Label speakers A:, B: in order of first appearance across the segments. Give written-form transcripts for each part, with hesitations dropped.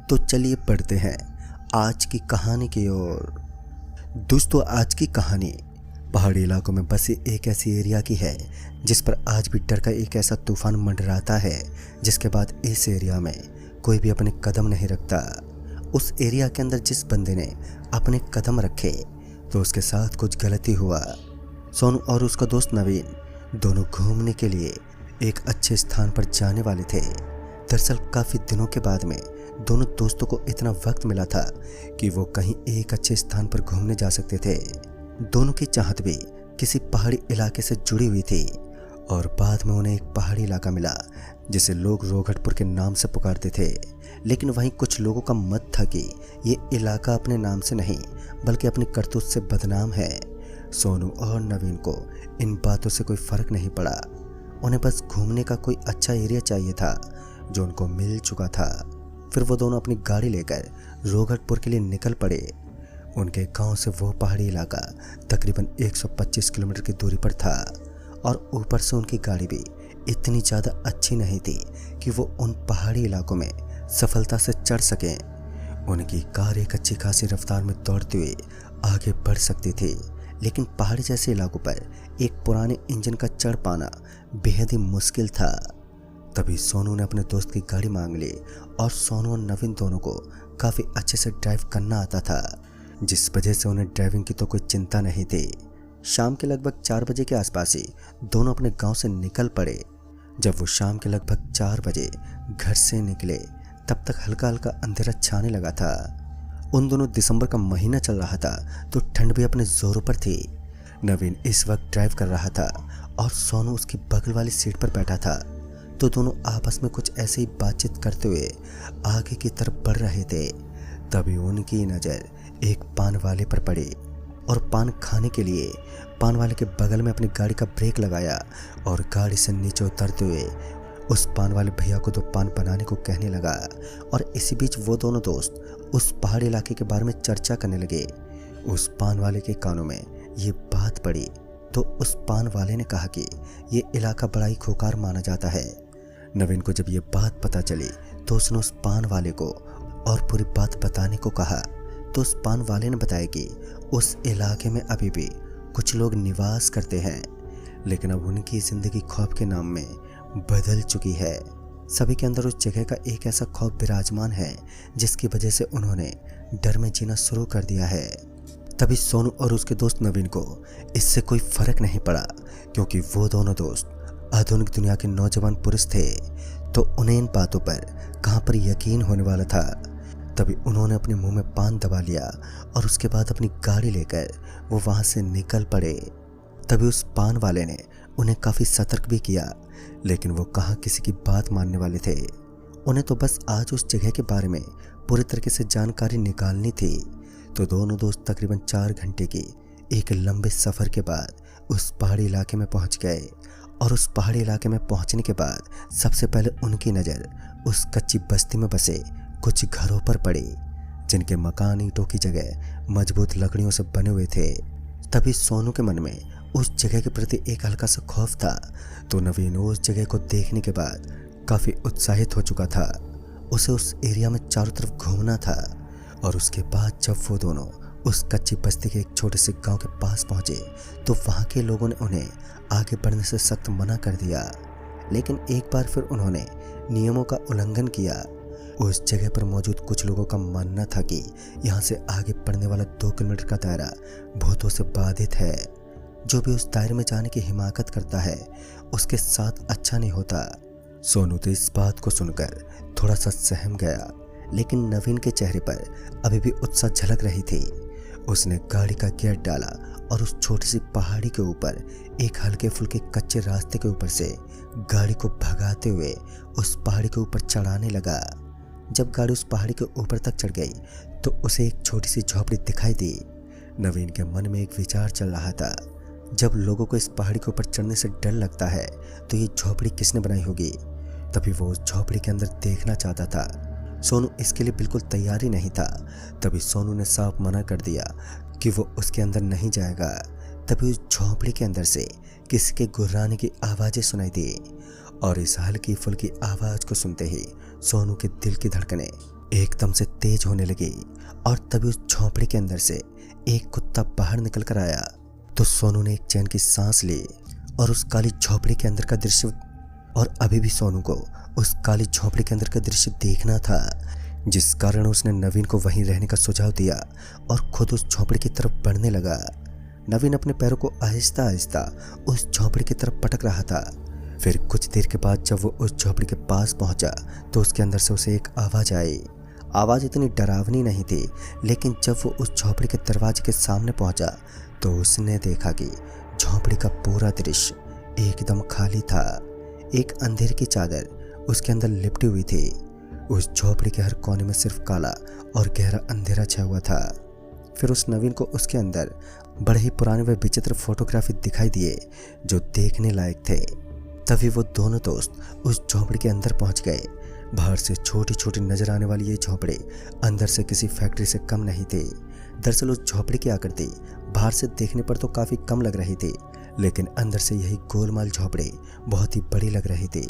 A: तो चलिए पढ़ते हैं आज की कहानी की ओर। दोस्तों, आज की कहानी पहाड़ी इलाकों में बसे एक ऐसी एरिया की है जिस पर आज भी डर का एक ऐसा तूफान मंडराता है जिसके बाद इस एरिया में कोई भी अपने कदम नहीं रखता। उस एरिया के अंदर जिस बंदे ने अपने कदम रखे तो उसके साथ कुछ गलती हुआ। सोनू और उसका दोस्त नवीन दोनों घूमने के लिए एक अच्छे स्थान पर जाने वाले थे। दरअसल काफ़ी दिनों के बाद में दोनों दोस्तों को इतना वक्त मिला था कि वो कहीं एक अच्छे स्थान पर घूमने जा सकते थे। दोनों की चाहत भी किसी पहाड़ी इलाके से जुड़ी हुई थी और बाद में उन्हें एक पहाड़ी इलाका मिला जिसे लोग रोघटपुर के नाम से पुकारते थे। लेकिन वहीं कुछ लोगों का मत था कि ये इलाका अपने नाम से नहीं बल्कि अपनी करतूत से बदनाम है। सोनू और नवीन को इन बातों से कोई फर्क नहीं पड़ा। उन्हें बस घूमने का कोई अच्छा एरिया चाहिए था जो उनको मिल चुका था। फिर वो दोनों अपनी गाड़ी लेकर रोघटपुर के लिए निकल पड़े। उनके गांव से वो पहाड़ी इलाका तकरीबन 125 किलोमीटर की दूरी पर था और ऊपर से उनकी गाड़ी भी इतनी ज़्यादा अच्छी नहीं थी कि वो उन पहाड़ी इलाकों में सफलता से चढ़ सकें। उनकी कार एक अच्छी खासी रफ्तार में दौड़ते हुए आगे बढ़ सकती थी, लेकिन पहाड़ी जैसे इलाकों पर एक पुराने इंजन का चढ़ पाना बेहद ही मुश्किल था। तभी सोनू ने अपने दोस्त की गाड़ी मांग ली और सोनू और नवीन दोनों को काफ़ी अच्छे से ड्राइव करना आता था, जिस वजह से उन्हें ड्राइविंग की तो कोई चिंता नहीं थी। शाम के लगभग 4 बजे के आसपास ही दोनों अपने गांव से निकल पड़े। जब वो शाम के लगभग 4 बजे घर से निकले तब तक हल्का हल्का अंधेरा छाने लगा था। उन दोनों दिसंबर का महीना चल रहा था तो ठंड भी अपने जोरों पर थी। नवीन इस वक्त ड्राइव कर रहा था और सोनू उसकी बगल वाली सीट पर बैठा था। तो दोनों आपस में कुछ ऐसे ही बातचीत करते हुए आगे की तरफ बढ़ रहे थे। तभी उनकी नज़र एक पान वाले पर पड़ी और पान खाने के लिए पान वाले के बगल में अपनी गाड़ी का ब्रेक लगाया और गाड़ी से नीचे उतरते हुए उस पान वाले भैया को तो पान बनाने को कहने लगा। और इसी बीच वो दोनों दोस्त उस पहाड़ी इलाके के बारे में चर्चा करने लगे। उस पान वाले के कानों में ये बात पड़ी तो उस पान वाले ने कहा कि ये इलाका बड़ा ही खूंखार माना जाता है। नवीन को जब ये बात पता चली तो उसने उस पान वाले को और पूरी बात बताने को कहा। तो उस पान वाले ने बताया कि उस इलाके में अभी भी कुछ लोग निवास करते हैं, लेकिन अब उनकी ज़िंदगी खौफ के नाम में बदल चुकी है। सभी के अंदर उस जगह का एक ऐसा खौफ विराजमान है जिसकी वजह से उन्होंने डर में जीना शुरू कर दिया है। तभी सोनू और उसके दोस्त नवीन को इससे कोई फर्क नहीं पड़ा, क्योंकि वो दोनों दोस्त आधुनिक दुनिया के नौजवान पुरुष थे, तो उन्हें इन बातों पर कहाँ पर यकीन होने वाला था। तभी उन्होंने अपने मुंह में पान दबा लिया और उसके बाद अपनी गाड़ी लेकर वो वहाँ से निकल पड़े। तभी उस पान वाले ने उन्हें काफ़ी सतर्क भी किया, लेकिन वो कहाँ किसी की बात मानने वाले थे। उन्हें तो बस आज उस जगह के बारे में पूरी तरीके से जानकारी निकालनी थी। तो दोनों दोस्त तकरीबन 4 घंटे की एक लंबे सफ़र के बाद उस पहाड़ी इलाके में पहुंच गए। और उस पहाड़ी इलाके में पहुंचने के बाद सबसे पहले उनकी नज़र उस कच्ची बस्ती में बसे कुछ घरों पर पड़ी, जिनके मकान ईंटों की जगह मजबूत लकड़ियों से बने हुए थे। तभी सोनू के मन में उस जगह के प्रति एक हल्का सा खौफ था, तो नवीन उस जगह को देखने के बाद काफ़ी उत्साहित हो चुका था। उसे उस एरिया में चारों तरफ घूमना था। और उसके बाद जब वो दोनों उस कच्ची बस्ती के एक छोटे से गांव के पास पहुंचे तो वहां के लोगों ने उन्हें आगे बढ़ने से सख्त मना कर दिया। लेकिन एक बार फिर उन्होंने नियमों का उल्लंघन किया। उस जगह पर मौजूद कुछ लोगों का मानना था कि यहाँ से आगे बढ़ने वाला 2 किलोमीटर का दायरा भूतों से बाधित है। जो भी उस दायरे में जाने की हिमाकत करता है उसके साथ अच्छा नहीं होता। सोनू तो इस बात को सुनकर थोड़ा सा सहम गया, लेकिन नवीन के चेहरे पर अभी भी उत्साह झलक रही थी। उसने गाड़ी का गियर डाला और उस छोटी सी पहाड़ी के ऊपर एक हल्के फुल्के कच्चे रास्ते के ऊपर से गाड़ी को भगाते हुए उस पहाड़ी के ऊपर चढ़ाने लगा। जब गाड़ी उस पहाड़ी के ऊपर तक चढ़ गई तो उसे एक छोटी सी झोपड़ी दिखाई दी। नवीन के मन में एक विचार चल रहा था, जब लोगों को इस पहाड़ी के ऊपर चढ़ने से डर लगता है तो ये झोपड़ी किसने बनाई होगी। तभी वो उस झोपड़ी के अंदर देखना चाहता था। सोनू इसके लिए बिल्कुल तैयार ही नहीं था। तभी सोनू ने साफ मना कर दिया कि वो उसके अंदर नहीं जाएगा। तभी उस झोंपड़ी के अंदर से किसी के गुर्राने की आवाज़ें सुनाई दी और इस हल्की फुल्की आवाज़ को सुनते ही सोनू के दिल की धड़कनें एकदम से तेज होने लगी और तभी उस झोंपड़ी के अंदर से एक कुत्ता बाहर निकल कर आया। तो सोनू ने एक चैन की सांस ली और उस काली झोंपड़ी के अंदर का दृश्य, और अभी भी सोनू को उस काली झोंपड़ी के अंदर का दृश्य देखना था, जिस कारण उसने नवीन को वहीं रहने का सुझाव दिया और खुद उस झोंपड़ी की तरफ बढ़ने लगा। नवीन अपने पैरों को आहिस्ता आहिस्ता उस झोंपड़ी की तरफ पटक रहा था। फिर कुछ देर के बाद जब वो उस झोंपड़ी के पास पहुंचा तो उसके अंदर से उसे एक आवाज़ आई। आवाज़ इतनी डरावनी नहीं थी, लेकिन जब वो उस झोंपड़ी के दरवाजे के सामने पहुंचा तो उसने देखा कि झोंपड़ी का पूरा दृश्य एकदम खाली था। एक अंधेरे की चादर उसके अंदर लिपटी हुई थी। उस झोंपड़ी के हर कोने में सिर्फ काला और गहरा अंधेरा छाया हुआ था। फिर उस नवीन को उसके अंदर बड़े ही पुराने व विचित्र फोटोग्राफी दिखाई दिए जो देखने लायक थे। तभी वो दोनों दोस्त उस झोंपड़ी के अंदर पहुंच गए। बाहर से छोटी छोटी नजर आने वाली ये झोंपड़ी अंदर से किसी फैक्ट्री से कम नहीं थी। दरअसल उस झोंपड़ी की आकृति बाहर से देखने पर तो काफ़ी कम लग रही थी, लेकिन अंदर से यही गोलमाल झोंपड़ी बहुत ही बड़ी लग रही थी।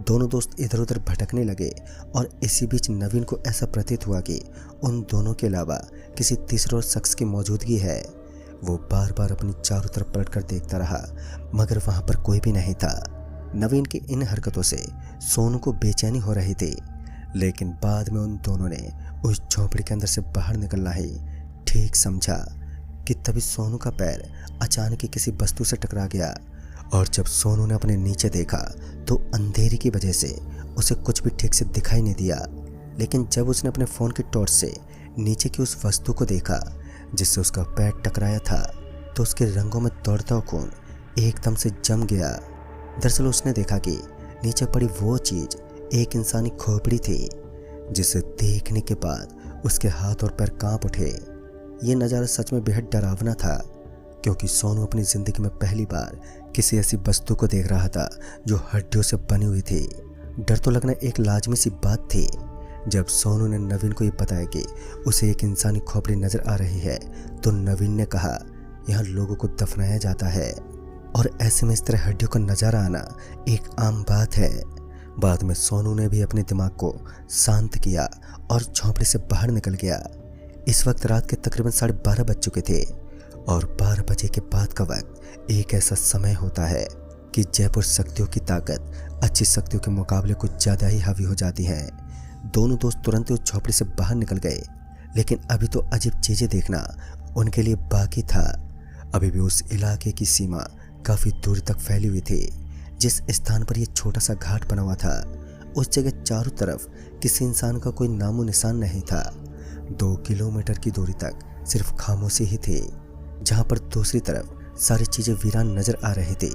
A: दोनों दोस्त इधर उधर भटकने लगे और इसी बीच नवीन को ऐसा प्रतीत हुआ कि उन दोनों के अलावा किसी तीसरे शख्स की मौजूदगी है। वो बार बार अपनी चारों तरफ पलटकर देखता रहा, मगर वहां पर कोई भी नहीं था। नवीन की इन हरकतों से सोनू को बेचैनी हो रही थी, लेकिन बाद में उन दोनों ने उस झोंपड़ी के अंदर से बाहर निकलना ही ठीक समझा कि तभी सोनू का पैर अचानक ही किसी वस्तु से टकरा गया। और जब सोनू ने अपने नीचे देखा तो अंधेरे की वजह से उसे कुछ भी ठीक से दिखाई नहीं दिया, लेकिन जब उसने अपने फ़ोन की टॉर्च से नीचे की उस वस्तु को देखा जिससे उसका पैर टकराया था, तो उसके रंगों में दौड़ता हुआ खून एकदम से जम गया। दरअसल उसने देखा कि नीचे पड़ी वो चीज़ एक इंसानी खोपड़ी थी, जिसे देखने के बाद उसके हाथ और पैर कांप उठे। ये नज़ारा सच में बेहद डरावना था, क्योंकि सोनू अपनी ज़िंदगी में पहली बार किसी ऐसी वस्तु को देख रहा था जो हड्डियों से बनी हुई थी। डर तो लगना एक लाजमी सी बात थी। जब सोनू ने नवीन को ये बताया कि उसे एक इंसानी खोपड़ी नज़र आ रही है, तो नवीन ने कहा, यहाँ लोगों को दफनाया जाता है और ऐसे में इस तरह हड्डियों का नज़ारा आना एक आम बात है। बाद में सोनू ने भी अपने दिमाग को शांत किया और झोंपड़ी से बाहर निकल गया। इस वक्त रात के तकरीबन 12:30 बज चुके थे और 12 बजे के बाद का वक्त एक ऐसा समय होता है कि जयपुर शक्तियों की ताकत अच्छी शक्तियों के मुकाबले कुछ ज़्यादा ही हावी हो जाती है। दोनों दोस्त तुरंत उस झोपड़ी से बाहर निकल गए, लेकिन अभी तो अजीब चीज़ें देखना उनके लिए बाकी था। अभी भी उस इलाके की सीमा काफ़ी दूर तक फैली हुई थी। जिस स्थान पर यह छोटा सा घाट बना हुआ था, उस जगह चारों तरफ किसी इंसान का कोई नामो निशान नहीं था। 2 किलोमीटर की दूरी तक सिर्फ खामोशी ही थी। जहाँ पर दूसरी तरफ सारी चीज़ें वीरान नजर आ रही थी,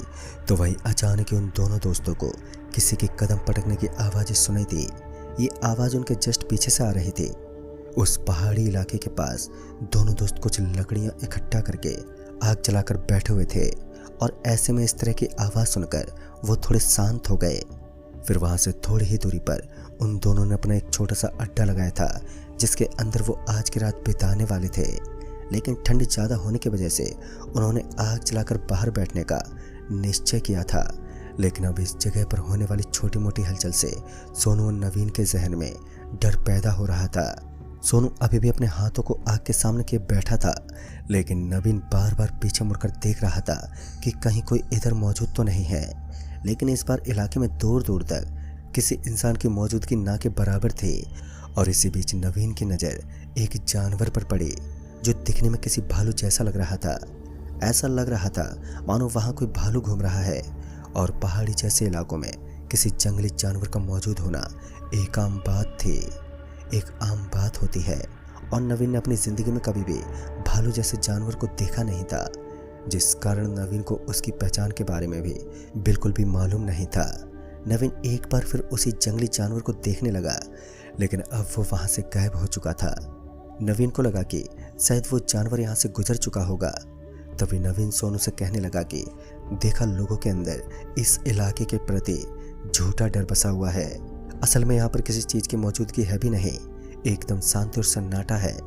A: तो वहीं अचानक ही उन दोनों दोस्तों को किसी के कदम पटकने की आवाज़ सुनाई दी। ये आवाज़ उनके जस्ट पीछे से आ रही थी। उस पहाड़ी इलाके के पास दोनों दोस्त कुछ लकड़ियाँ इकट्ठा करके आग जलाकर बैठे हुए थे, और ऐसे में इस तरह की आवाज़ सुनकर वो थोड़े शांत हो गए। फिर वहाँ से थोड़ी ही दूरी पर उन दोनों ने अपना एक छोटा सा अड्डा लगाया था, जिसके अंदर वो आज की रात बिताने वाले थे। लेकिन ठंड ज़्यादा होने की वजह से उन्होंने आग जलाकर बाहर बैठने का निश्चय किया था। लेकिन अब इस जगह पर होने वाली छोटी मोटी हलचल से सोनू और नवीन के जहन में डर पैदा हो रहा था। सोनू अभी भी अपने हाथों को आग के सामने किए बैठा था, लेकिन नवीन बार बार पीछे मुड़कर देख रहा था कि कहीं कोई इधर मौजूद तो नहीं है। लेकिन इस बार इलाके में दूर दूर तक किसी इंसान की मौजूदगी ना के बराबर थी। और इसी बीच नवीन की नज़र एक जानवर पर पड़ी जो दिखने में किसी भालू जैसा लग रहा था। ऐसा लग रहा था मानो वहाँ कोई भालू घूम रहा है, और पहाड़ी जैसे इलाकों में किसी जंगली जानवर का मौजूद होना एक आम बात थी, एक आम बात होती है। और नवीन ने अपनी ज़िंदगी में कभी भी भालू जैसे जानवर को देखा नहीं था, जिस कारण नवीन को उसकी पहचान के बारे में भी बिल्कुल भी मालूम नहीं था। नवीन एक बार फिर उसी जंगली जानवर को देखने लगा, लेकिन अब वो वहाँ से गायब हो चुका था। नवीन को लगा कि शायद वो जानवर यहाँ से गुजर चुका होगा। तभी नवीन सोनू से कहने लगा कि देखा, लोगों के अंदर इस इलाके के प्रति झूठा डर बसा हुआ है। असल में यहाँ पर किसी चीज़ की मौजूदगी है भी नहीं, एकदम शांति और सन्नाटा है।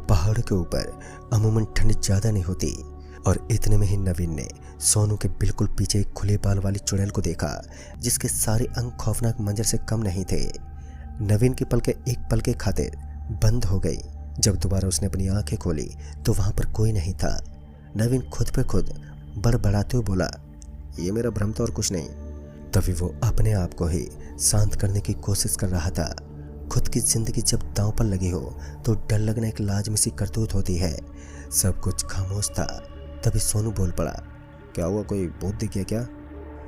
A: पहाड़ के ऊपर अमूमन ठंड ज़्यादा नहीं होती। और इतने में ही नवीन ने सोनू के बिल्कुल पीछे एक खुले बाल वाली चुड़ैल को देखा, जिसके सारे अंग खौफनाक मंजर से कम नहीं थे। नवीन की पलकें एक पल के खातिर बंद हो गई। जब दोबारा उसने अपनी आंखें खोली तो वहां पर कोई नहीं था। नवीन खुद पे खुद बड़बड़ाते हुए बोला, ये मेरा भ्रम था और कुछ नहीं। तभी वो अपने आप को ही शांत करने की कोशिश कर रहा था। खुद की जिंदगी जब दांव पर लगी हो तो डर लगना एक लाजमी सी करतूत होती है। सब कुछ खामोश था। तभी सोनू बोल पड़ा, क्या हुआ, कोई भूत दिख गया क्या?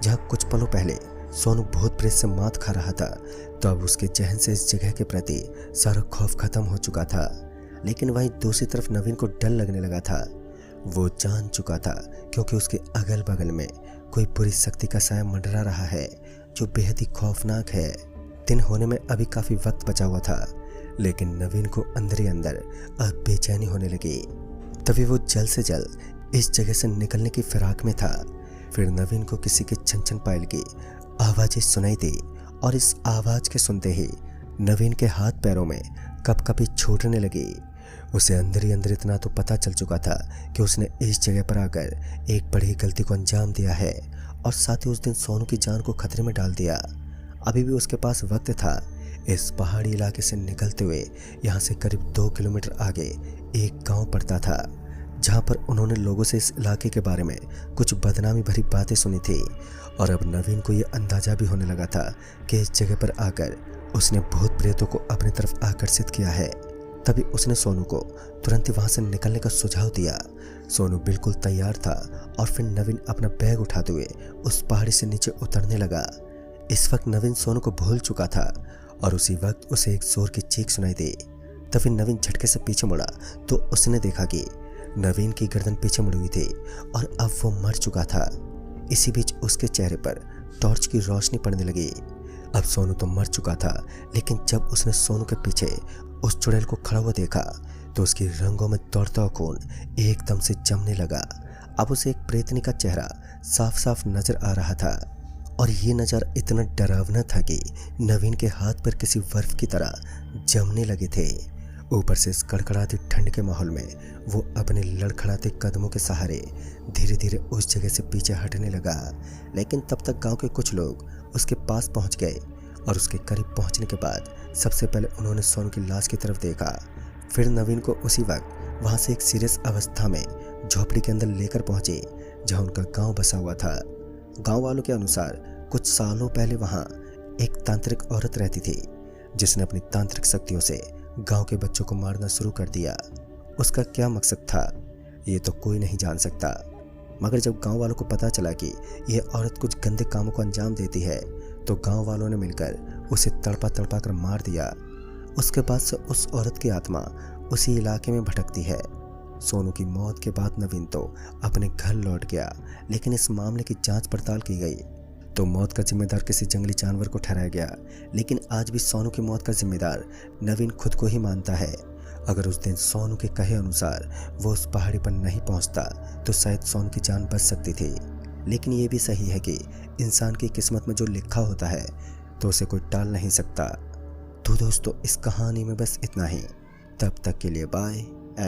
A: जहाँ कुछ पलों पहले सोनू भूत प्रेत से मात खा रहा था, तो अब उसके जहन से इस जगह के प्रति सारा खौफ खत्म हो चुका था। लेकिन वहीं दूसरी तरफ नवीन को डर लगने लगा था। वो जान चुका था क्योंकि उसके अगल बगल में कोई बुरी शक्ति का साया मंडरा रहा है जो बेहद ही खौफनाक है। दिन होने में अभी काफी वक्त बचा हुआ था, लेकिन नवीन को अंदर ही अंदर अब बेचैनी होने लगी। तभी वो जल्द से जल्द इस जगह से निकलने की फिराक में था। फिर नवीन को किसी के छन छन पायल की आवाजें सुनाई दी और इस आवाज के सुनते ही नवीन के हाथ पैरों में कपकपी छूटने लगी। उसे अंदर ही अंदर इतना तो पता चल चुका था कि उसने इस जगह पर आकर एक बड़ी गलती को अंजाम दिया है और साथ ही उस दिन सोनू की जान को खतरे में डाल दिया। अभी भी उसके पास वक्त था। इस पहाड़ी इलाके से निकलते हुए यहाँ से करीब 2 किलोमीटर आगे एक गांव पड़ता था, जहाँ पर उन्होंने लोगों से इस इलाके के बारे में कुछ बदनामी भरी बातें सुनी थी। और अब नवीन को ये अंदाजा भी होने लगा था कि इस जगह पर आकर उसने भूत प्रेतों को अपनी तरफ आकर्षित किया है। तभी उसने सोनू को तुरंत ही वहां से निकलने का सुझाव दिया। सोनू बिल्कुल तैयार था और फिर नवीन अपना बैग उठाते हुए उस पहाड़ी से नीचे उतरने लगा। इस वक्त नवीन सोनू को भूल चुका था और उसी वक्त उसे एक जोर की चीख सुनाई दी। तभी नवीन झटके से पीछे मुड़ा तो उसने देखा कि नवीन की गर्दन पीछे मुड़ी हुई थी और अब वो मर चुका था। इसी बीच उसके चेहरे पर टॉर्च की रोशनी पड़ने लगी। अब सोनू तो मर चुका था, लेकिन जब उसने सोनू के पीछे उस चुड़ैल को खड़ा हुआ देखा तो उसकी रंगों में दौड़ता हुआ खून एकदम से जमने लगा। अब उसे एक प्रेतनी का चेहरा साफ साफ नजर आ रहा था और ये नज़ारा इतना डरावना था कि नवीन के हाथ पर किसी बर्फ की तरह जमने लगे थे। ऊपर से इस कड़कड़ाती ठंड के माहौल में वो अपने लड़खड़ाते कदमों के सहारे धीरे धीरे उस जगह से पीछे हटने लगा। लेकिन तब तक गांव के कुछ लोग उसके पास पहुंच गए और उसके करीब पहुंचने के बाद सबसे पहले उन्होंने सोनू की लाश की तरफ देखा। फिर नवीन को उसी वक्त वहां से एक सीरियस अवस्था में झोपड़ी के अंदर लेकर पहुंचे जहां उनका गांव बसा हुआ था। गांव वालों के अनुसार कुछ सालों पहले वहां एक तांत्रिक औरत रहती थी जिसने अपनी तांत्रिक शक्तियों से गांव के बच्चों को मारना शुरू कर दिया। उसका क्या मकसद था ये तो कोई नहीं जान सकता, मगर जब गांव वालों को पता चला कि यह औरत कुछ गंदे कामों को अंजाम देती है तो गांव वालों ने मिलकर उसे तड़पा तड़पा कर मार दिया। उसके बाद से उस औरत की आत्मा उसी इलाके में भटकती है। सोनू की मौत के बाद नवीन तो अपने घर लौट गया, लेकिन इस मामले की जांच पड़ताल की गई तो मौत का जिम्मेदार किसी जंगली जानवर को ठहराया गया। लेकिन आज भी सोनू की मौत का जिम्मेदार नवीन खुद को ही मानता है। अगर उस दिन सोनू के कहे अनुसार वो उस पहाड़ी पर नहीं पहुंचता तो शायद सोनू की जान बच सकती थी। लेकिन ये भी सही है कि इंसान की किस्मत में जो लिखा होता है तो उसे कोई टाल नहीं सकता। तो दोस्तों, इस कहानी में बस इतना ही। तब तक के लिए बाय।